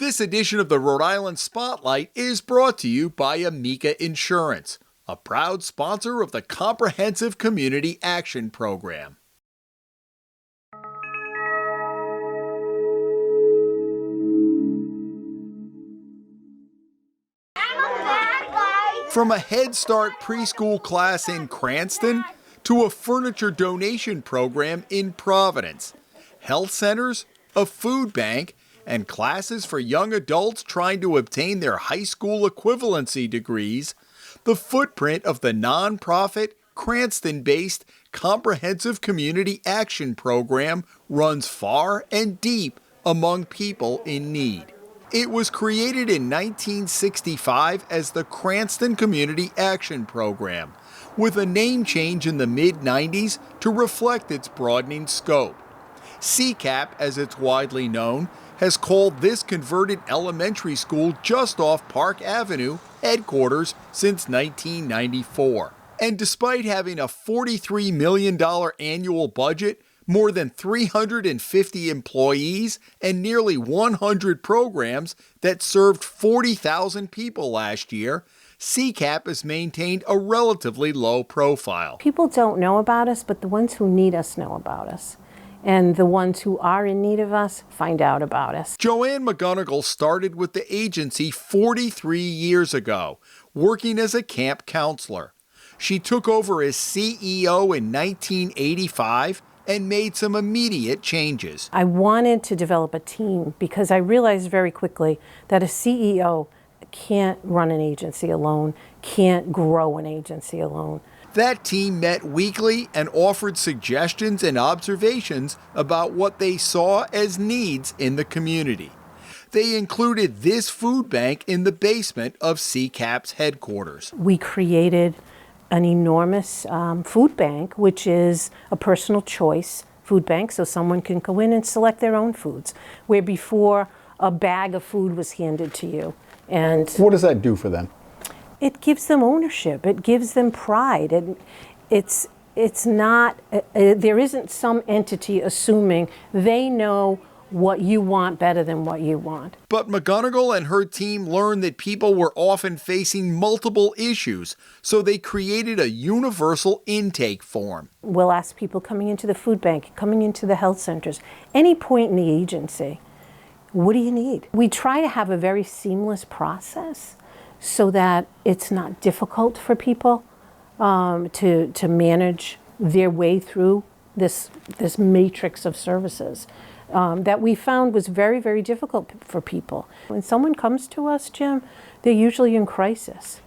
This edition of the Rhode Island Spotlight is brought to you by Amica Insurance, a proud sponsor of the Comprehensive Community Action Program. From a Head Start preschool class in Cranston to a furniture donation program in Providence, health centers, a food bank, and classes for young adults trying to obtain their high school equivalency degrees, the footprint of the nonprofit, Cranston-based Comprehensive Community Action Program runs far and deep among people in need. It was created in 1965 as the Cranston Community Action Program, with a name change in the mid-90s to reflect its broadening scope. CCAP, as it's widely known, has called this converted elementary school just off Park Avenue headquarters since 1994. And despite having a $43 million annual budget, more than 350 employees, and nearly 100 programs that served 40,000 people last year, CCAP has maintained a relatively low profile. People don't know about us, but the ones who need us know about us. And the ones who are in need of us find out about us. Joanne McGonigal started with the agency 43 years ago, working as a camp counselor. She took over as CEO in 1985 and made some immediate changes. I wanted to develop a team because I realized very quickly that a CEO can't run an agency alone, can't grow an agency alone. That team met weekly and offered suggestions and observations about what they saw as needs in the community. They included this food bank in the basement of CCAP's headquarters. We created an enormous food bank, which is a personal choice food bank, so someone can go in and select their own foods, where before a bag of food was handed to you. And what does that do for them? It gives them ownership. It gives them pride. It's not, there isn't some entity assuming they know what you want better than what you want. But McGonigal and her team learned that people were often facing multiple issues, so they created a universal intake form. We'll ask people coming into the food bank, coming into the health centers, any point in the agency, what do you need? We try to have a very seamless process so that it's not difficult for people to manage their way through this matrix of services that we found was very, very difficult for people. When someone comes to us, Jim, they're usually in crisis.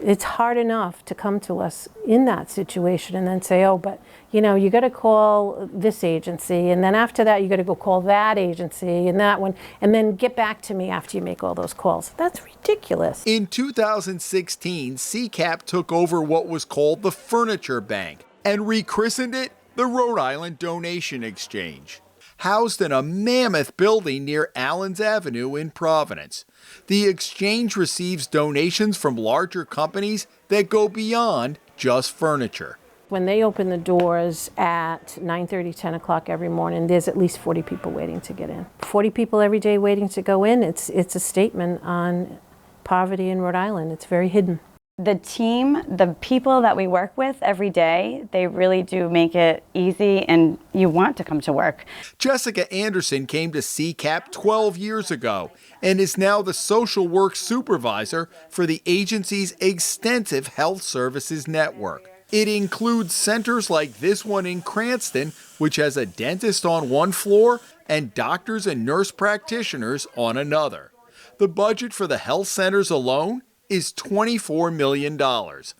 It's hard enough to come to us in that situation and then say, oh, but you know, you got to call this agency, and then after that you got to go call that agency and that one, and then get back to me after you make all those calls. That's ridiculous. In 2016, CCAP took over what was called the Furniture Bank and rechristened it the Rhode Island Donation Exchange. Housed in a mammoth building near Allens Avenue in Providence, the exchange receives donations from larger companies that go beyond just furniture. When they open the doors at 9:30, 10 o'clock every morning, there's at least 40 people waiting to get in. 40 people every day waiting to go in. It's a statement on poverty in Rhode Island. It's very hidden. The team, the people that we work with every day, they really do make it easy and you want to come to work. Jessica Anderson came to CCAP 12 years ago and is now the social work supervisor for the agency's extensive health services network. It includes centers like this one in Cranston, which has a dentist on one floor and doctors and nurse practitioners on another. The budget for the health centers alone is $24 million.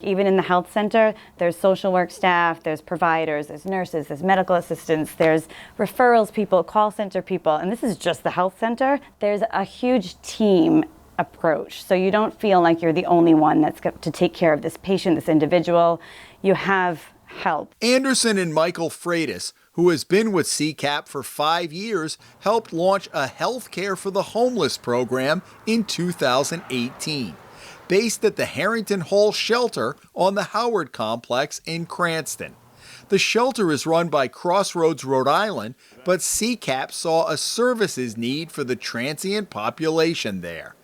Even in the health center, there's social work staff, there's providers, there's nurses, there's medical assistants, there's referrals people, call center people, and this is just the health center. There's a huge team approach, so you don't feel like you're the only one that's got to take care of this patient, this individual. You have help. Anderson and Michael Freitas, who has been with CCAP for 5 years, helped launch a Health Care for the Homeless program in 2018. Based at the Harrington Hall Shelter on the Howard Complex in Cranston. The shelter is run by Crossroads, Rhode Island, but CCAP saw a services need for the transient population there.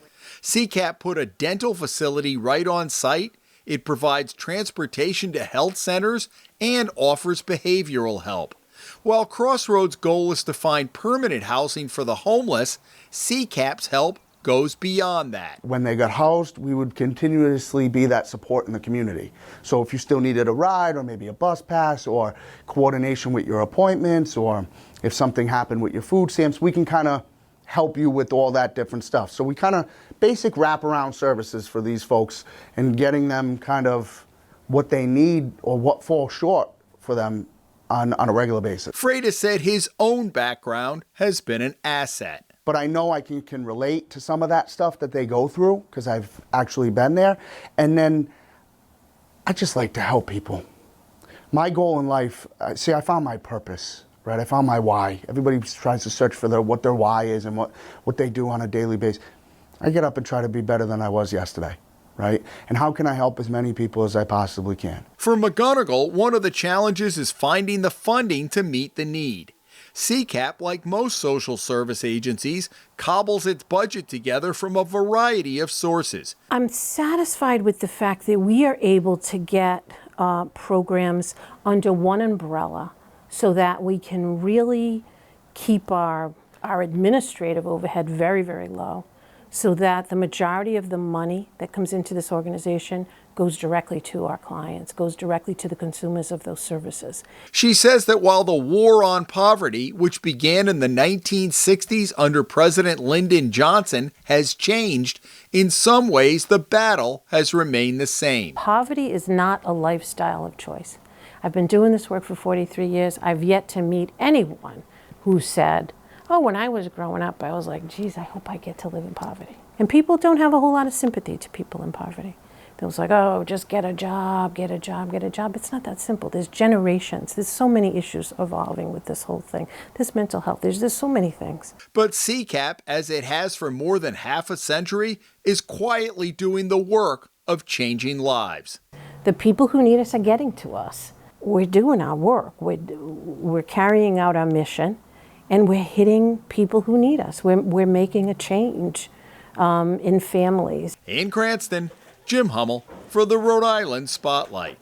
CCAP put a dental facility right on site. It provides transportation to health centers and offers behavioral help. While Crossroads' goal is to find permanent housing for the homeless, CCAP's help goes beyond that. When they got housed, we would continuously be that support in the community. So if you still needed a ride or maybe a bus pass or coordination with your appointments, or if something happened with your food stamps, we can kind of help you with all that different stuff. So we kind of basic wraparound services for these folks and getting them kind of what they need or what falls short for them on a regular basis. Freitas said his own background has been an asset. But I know I can relate to some of that stuff that they go through because I've actually been there. And then I just like to help people. My goal in life, see, I found my purpose, right? I found my why. Everybody tries to search for what their why is and what they do on a daily basis. I get up and try to be better than I was yesterday, right? And how can I help as many people as I possibly can? For McGonigal, one of the challenges is finding the funding to meet the need. CCAP, like most social service agencies, cobbles its budget together from a variety of sources. I'm satisfied with the fact that we are able to get programs under one umbrella so that we can really keep our administrative overhead very, very low, so that the majority of the money that comes into this organization goes directly to our clients, goes directly to the consumers of those services. She says that while the war on poverty, which began in the 1960s under President Lyndon Johnson, has changed, in some ways the battle has remained the same. Poverty is not a lifestyle of choice. I've been doing this work for 43 years. I've yet to meet anyone who said, oh, when I was growing up, I was like, geez, I hope I get to live in poverty. And people don't have a whole lot of sympathy to people in poverty. They're like, oh, just get a job, get a job, get a job. It's not that simple. There's generations. There's so many issues evolving with this whole thing. There's mental health. There's so many things. But CCAP, as it has for more than half a century, is quietly doing the work of changing lives. The people who need us are getting to us. We're doing our work. We're carrying out our mission, and we're hitting people who need us. We're making a change in families. In Cranston, Jim Hummel for the Rhode Island Spotlight.